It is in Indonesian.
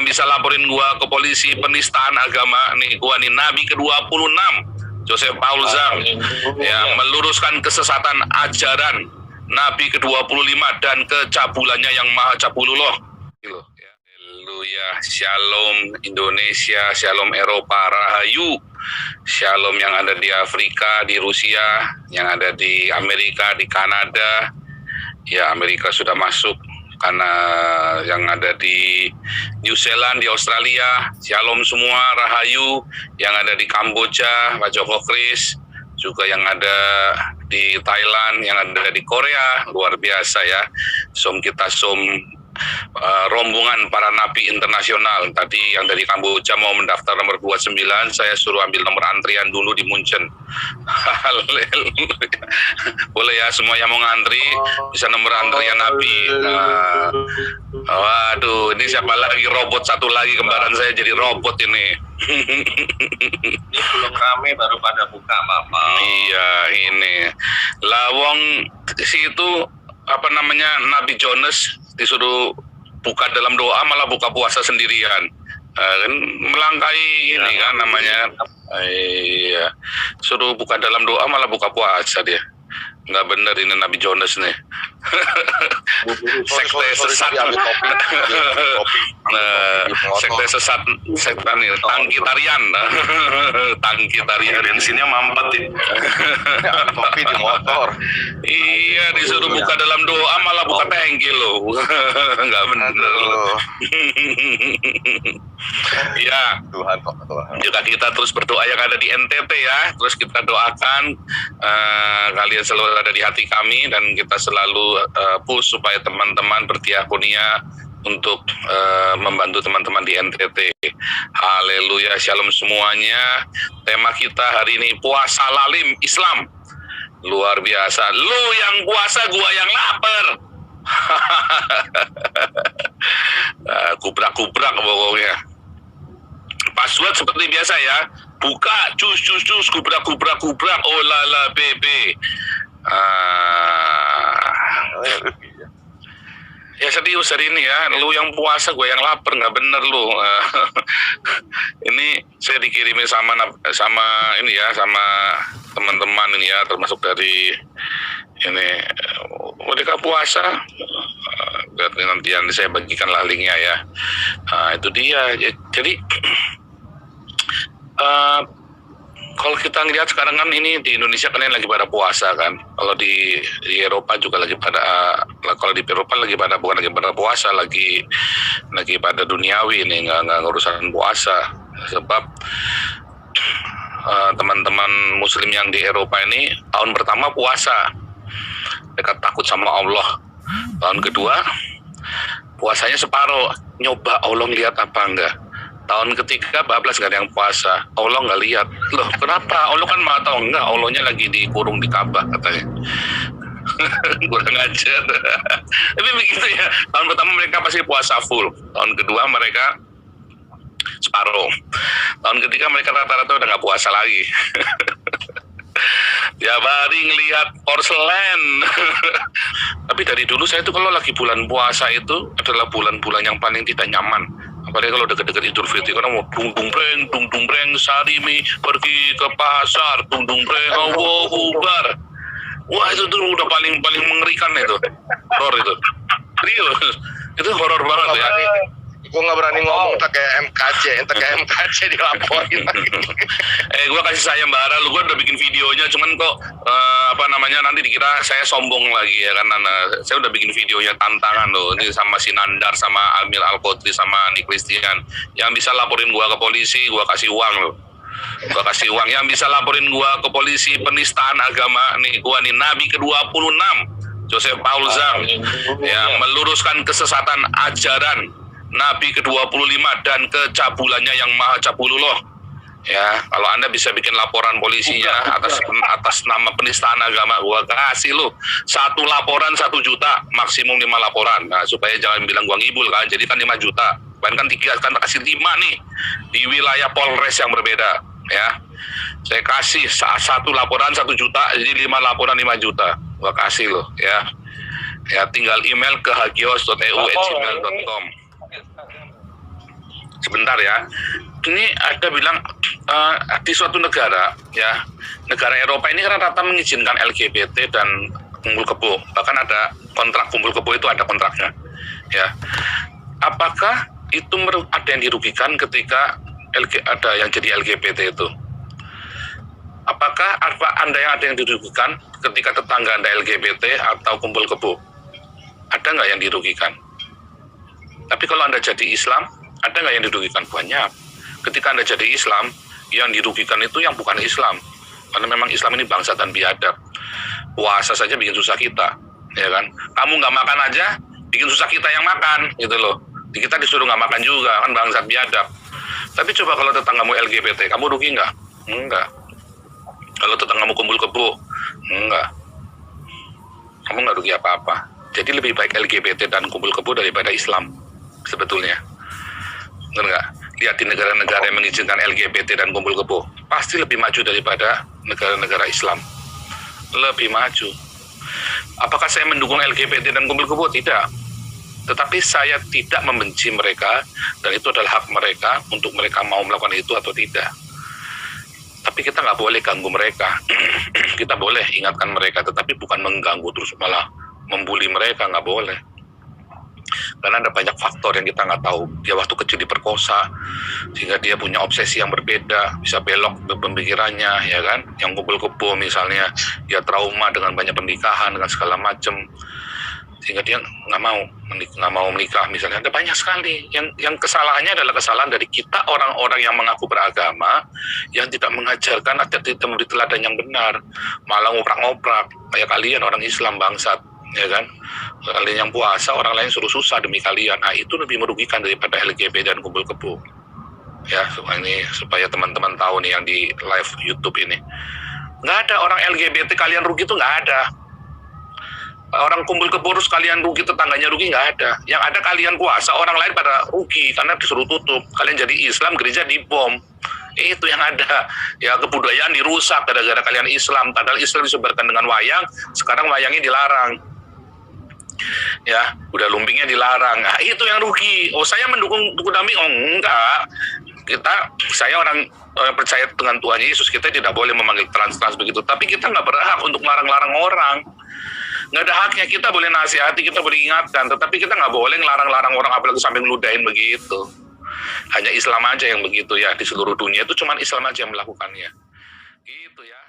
Yang bisa laporin gua ke polisi penistaan agama nih, gua nih Nabi ke-26 Joseph Paul Zhang yang meluruskan kesesatan ajaran Nabi ke-25 dan kecabulannya yang maha cabulullah. Haleluya, Shalom Indonesia, Shalom Eropa, Rahayu, Shalom yang ada di Afrika, di Rusia, yang ada di Amerika, di Kanada. Ya, Amerika sudah masuk, karena yang ada di New Zealand, di Australia, Shalom semua, Rahayu, yang ada di Kamboja, Pak Joko Kris, juga yang ada di Thailand, yang ada di Korea, luar biasa ya. Kita rombongan para nabi internasional. Tadi yang dari Kamboja mau mendaftar nomor 29, saya suruh ambil nomor antrian dulu di Munchen. Boleh ya, semua yang mau ngantri bisa nomor antrian nabi. Waduh, ini siapa lagi, robot satu lagi, kembaran saya jadi robot ini. Ini belum rame baru pada buka apa-apa. Iya, ini lawong situ apa namanya, Nabi Jonas disuruh buka dalam doa malah buka puasa sendirian, kan melangkai ini kan namanya. Iya, suruh buka dalam doa malah buka puasa dia. Nggak bener ini Nabi Jonas nih. Sekte sesat. Sekte sesat, setan ini, tangki-tarian. Tangki-tarian. Bensinnya mampet ya. Kopi di motor. Iya, disuruh buka dalam doa malah buka tangki loh. Nggak bener loh. Ya, Tuhan. Juga kita terus berdoa yang ada di NTT ya. Terus kita doakan kalian selalu ada di hati kami, dan kita selalu push supaya teman-teman berdiakonia untuk membantu teman-teman di NTT. Haleluya, Shalom semuanya. Tema kita hari ini puasa lalim Islam. Luar biasa. Lu yang puasa, gua yang lapar. Kubrak-kubrak pokoknya. Password seperti biasa ya. Buka, cus, kubrak, oh lala bebe. Ya serius hari ini ya, lu yang puasa, gue yang lapar, nggak bener lu. Ini saya dikirimin sama ini ya, sama teman-teman ini ya, termasuk dari ini mereka puasa. Nanti saya bagikanlah linknya ya. Itu dia. Jadi kalau kita ngelihat sekarang kan ini di Indonesia kan lagi pada puasa kan. Kalau di Eropa juga lagi pada, kalau di Eropa lagi pada, bukan lagi pada puasa, lagi pada duniawi ini, nggak ngurusan puasa. Sebab teman-teman Muslim yang di Eropa ini tahun pertama puasa, mereka takut sama Allah. Tahun kedua puasanya separuh, nyoba Allah lihat apa enggak. Tahun ketiga bablas nggak ada yang puasa, Allah nggak lihat. Loh kenapa? Allah kan maha tahu. Enggak, Allahnya lagi dikurung di Ka'bah katanya. Kurang ajar. Tapi begitu ya, tahun pertama mereka pasti puasa full, tahun kedua mereka separuh, tahun ketiga mereka rata-rata udah nggak puasa lagi. Ya hari ngelihat porselen. Tapi dari dulu saya tuh kalau lagi bulan puasa itu adalah bulan-bulan yang paling tidak nyaman. Apalagi kalau deket-deket Idul Fitri, karena mau dung dung breng, Sarimi pergi ke pasar, dung breng, Allahu Akbar. Wah itu tuh udah paling mengerikan itu, horor itu. Serius, itu horor banget ya. Gue nggak berani ngomong tak kayak MKC dilaporin. Gue kasih sayembara, lu gue udah bikin videonya, cuman kok nanti dikira saya sombong lagi ya, karena saya udah bikin videonya tantangan loh, ini sama Sinandar, sama Amir Al-Qodri, sama Andi Christian. Yang bisa laporin gue ke polisi, gue kasih uang loh. Gue kasih uang. Yang bisa laporin gue ke polisi penistaan agama nih, gue nih Nabi ke-26 Joseph Paul Zhang yang meluruskan kesesatan ajaran Nabi ke-25 dan kecabulannya yang maha cabulullah. Ya, kalau Anda bisa bikin laporan polisinya atas nama penistaan agama, gua kasih lu 1 laporan 1 juta, maksimum 5 laporan. Nah, supaya jangan bilang gua ngibul kan. Jadi kan 5 juta. Bahkan 3 kan kasih 5 nih di wilayah Polres yang berbeda, ya. Saya kasih 1 laporan 1 juta, jadi 5 laporan 5 juta. Gua kasih lo, ya. Ya, tinggal email ke hagios.eu@gmail.com. sebentar ya. Ini ada bilang di suatu negara ya, negara Eropa ini kan rata mengizinkan LGBT dan kumpul kebo, bahkan ada kontrak kumpul kebo itu ada kontraknya ya. Apakah itu ada yang dirugikan ketika ada yang jadi LGBT itu? Apakah Anda yang dirugikan ketika tetangga Anda LGBT atau kumpul kebo? Ada nggak yang dirugikan? Tapi kalau Anda jadi Islam, ada nggak yang dirugikan? Banyak. Ketika Anda jadi Islam, yang dirugikan itu yang bukan Islam. Karena memang Islam ini bangsa dan biadab. Puasa saja bikin susah kita, ya kan? Kamu nggak makan aja, bikin susah kita yang makan, gitu loh. Kita disuruh nggak makan juga, kan bangsa biadab. Tapi coba kalau tetanggamu LGBT, kamu rugi nggak? Enggak. Kalau tetanggamu kumpul kebo, enggak. Kamu nggak rugi apa-apa. Jadi lebih baik LGBT dan kumpul kebo daripada Islam, sebetulnya. Benar nggak? Lihat di negara-negara yang mengizinkan LGBT dan kumpul kebo, pasti lebih maju daripada negara-negara Islam. Lebih maju. Apakah saya mendukung LGBT dan kumpul kebo? Tidak. Tetapi saya tidak membenci mereka, dan itu adalah hak mereka untuk mereka mau melakukan itu atau tidak. Tapi kita nggak boleh ganggu mereka. Kita boleh ingatkan mereka, tetapi bukan mengganggu terus malah membuli mereka, nggak boleh. Karena ada banyak faktor yang kita nggak tahu. Dia waktu kecil diperkosa, sehingga dia punya obsesi yang berbeda, bisa belok pemikirannya, ya kan? Yang kumpul kebo misalnya, dia trauma dengan banyak pernikahan, dengan segala macam, sehingga dia nggak mau menikah misalnya. Ada banyak sekali. Yang kesalahannya adalah kesalahan dari kita orang-orang yang mengaku beragama, yang tidak mengajarkan atau tidak memberi teladan yang benar, malah ngoprak-ngoprak kayak kalian orang Islam bangsat, ya kan? Kalian yang puasa, orang lain suruh susah demi kalian. Nah, itu lebih merugikan daripada LGBT dan kumpul kebo. Ya, supaya teman-teman tahu nih yang di live YouTube ini. Nggak ada orang LGBT kalian rugi itu nggak ada. Orang kumpul kebo terus kalian rugi, tetangganya rugi, nggak ada. Yang ada kalian puasa, orang lain pada rugi karena disuruh tutup. Kalian jadi Islam, gereja dibom. Itu yang ada. Ya, kebudayaan dirusak gara-gara kalian Islam. Padahal Islam disebarkan dengan wayang, sekarang wayangnya dilarang. Ya, udah lumpingnya dilarang. Nah, itu yang rugi. Oh, saya mendukung Nabi? Oh, enggak. Saya orang percaya dengan Tuhan Yesus. Kita tidak boleh memanggil trans begitu. Tapi kita nggak berhak untuk melarang-larang orang. Nggak ada haknya. Kita boleh nasihati, kita boleh ingatkan. Tetapi kita nggak boleh ngelarang-larang orang, apalagi sampai ngeludahin begitu. Hanya Islam aja yang begitu ya. Di seluruh dunia itu cuma Islam aja yang melakukannya. Gitu ya.